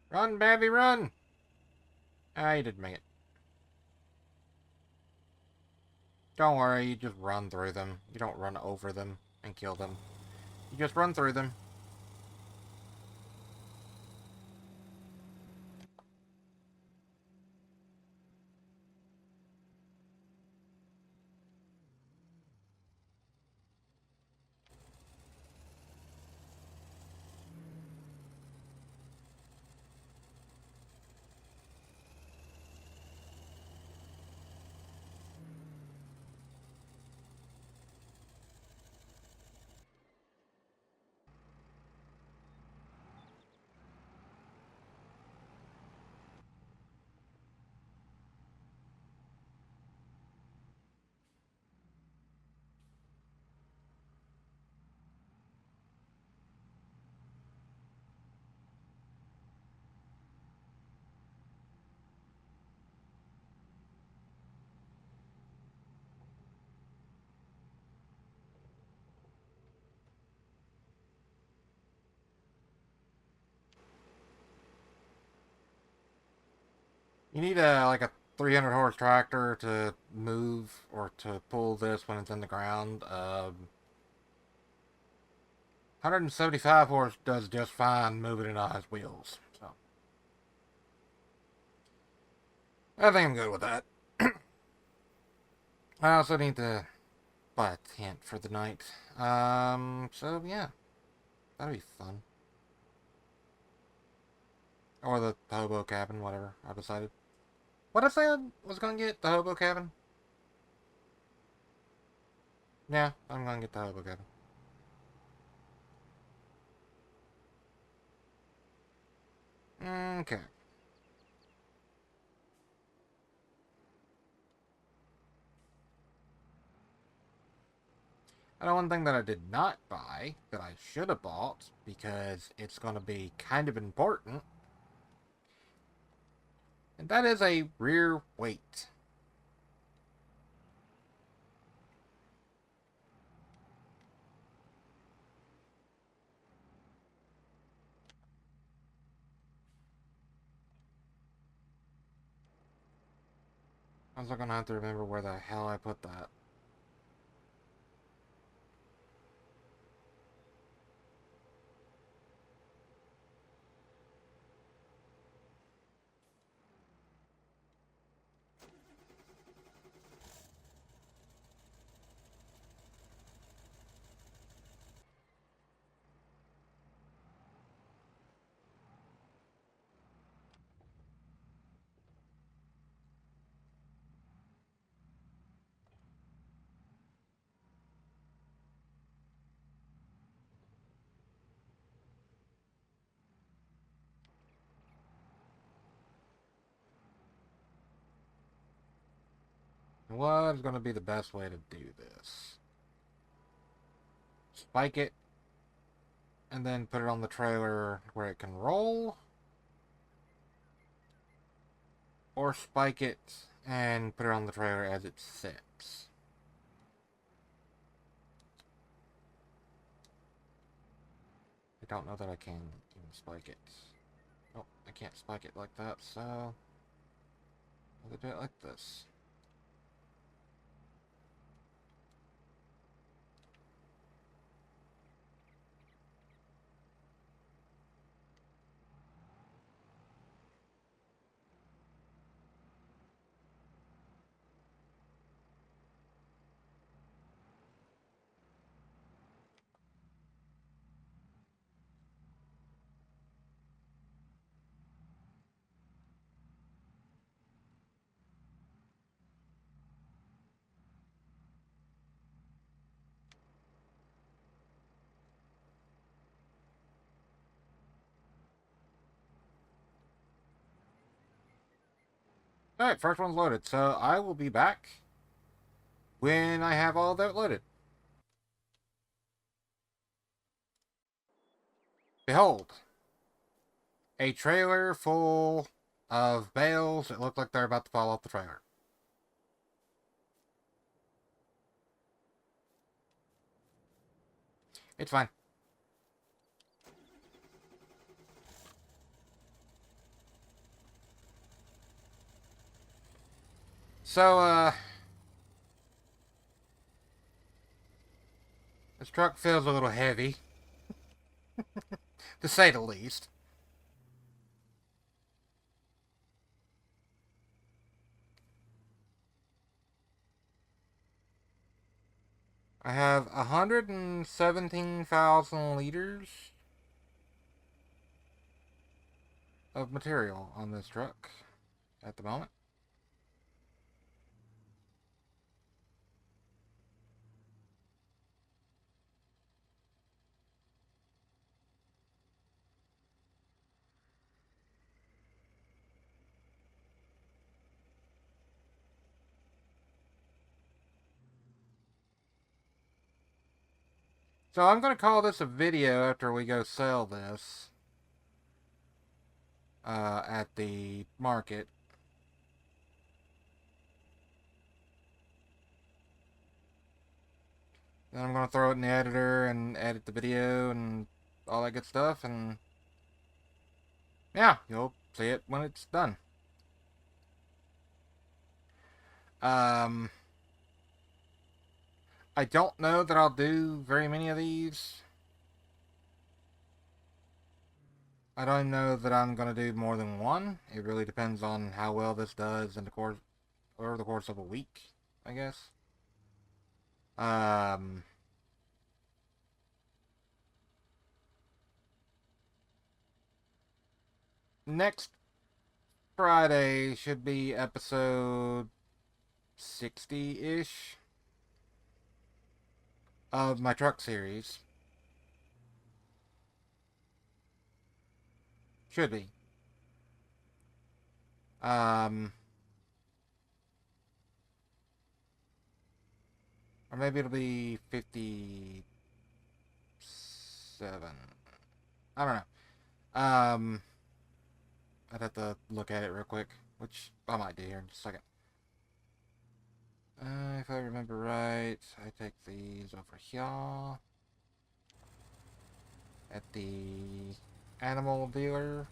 Run, Babby, run! Ah, you didn't make it. Don't worry, you just run through them. You don't run over them and kill them. You just run through them. You need a like a 300 horse tractor to move or to pull this when it's in the ground. 175 horse does just fine moving it on his wheels. So I think I'm good with that. I also need to buy a tent for the night. So yeah, that'll be fun. Or the hobo cabin, whatever I decided. What I said was gonna get the hobo cabin. Yeah, I'm gonna get the hobo cabin. Okay. And one thing that I did not buy, that I should have bought, because it's going to be kind of important, and that is a rear weight. I was going to have to remember where the hell I put that. What is going to be the best way to do this? Spike it, and then put it on the trailer where it can roll? Or spike it and put it on the trailer as it sits? I don't know that I can even spike it. Oh, I can't spike it like that, so I'll do it like this. Alright, first one's loaded, so I will be back when I have all that loaded. Behold, a trailer full of bales that look like they're about to fall off the trailer. It's fine. So, this truck feels a little heavy, to say the least. I have 117,000 liters of material on this truck at the moment. So I'm going to call this a video after we go sell this at the market. Then I'm going to throw it in the editor and edit the video and all that good stuff. And yeah, you'll see it when it's done. Um, I don't know that I'll do very many of these. I don't know that I'm gonna do more than one. It really depends on how well this does in the course over the course of a week, I guess. Um, Next Friday should be episode 60-ish of my truck series. Should be. Um, or maybe it'll be 57. I don't know. I'd have to look at it real quick, which I might do here in just a second. If I remember right, I take these over here at the animal dealer.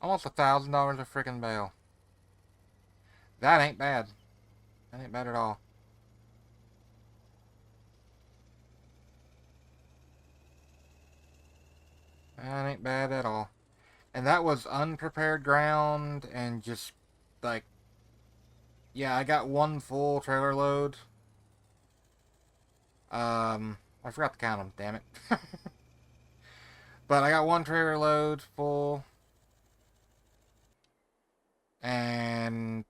Almost $1,000 a freaking bale. That ain't bad. That ain't bad at all. That ain't bad at all. And that was unprepared ground and just like, yeah, I got one full trailer load. I forgot to count them, damn it. But I got one trailer load full, and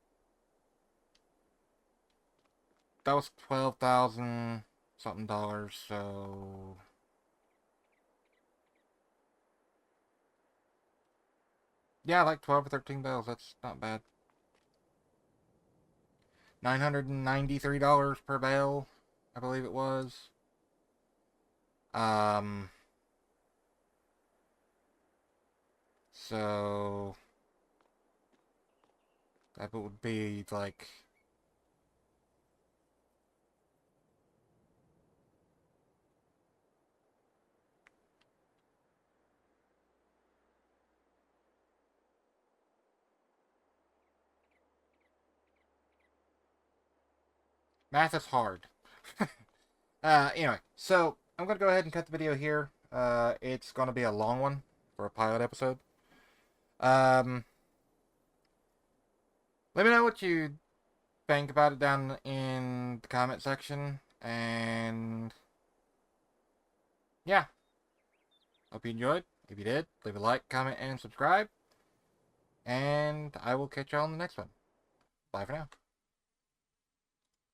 that was 12,000 something dollars, so yeah, like 12 or 13 bales. That's not bad. $993 per bale, I believe it was. Um, so that would be like, math is hard. Anyway, so I'm gonna go ahead and cut the video here. It's gonna be a long one for a pilot episode. Um, Let me know what you think about it down in the comment section, and yeah, hope you enjoyed. If you did, leave a like, comment, and subscribe, and I will catch you all on the next one. Bye for now.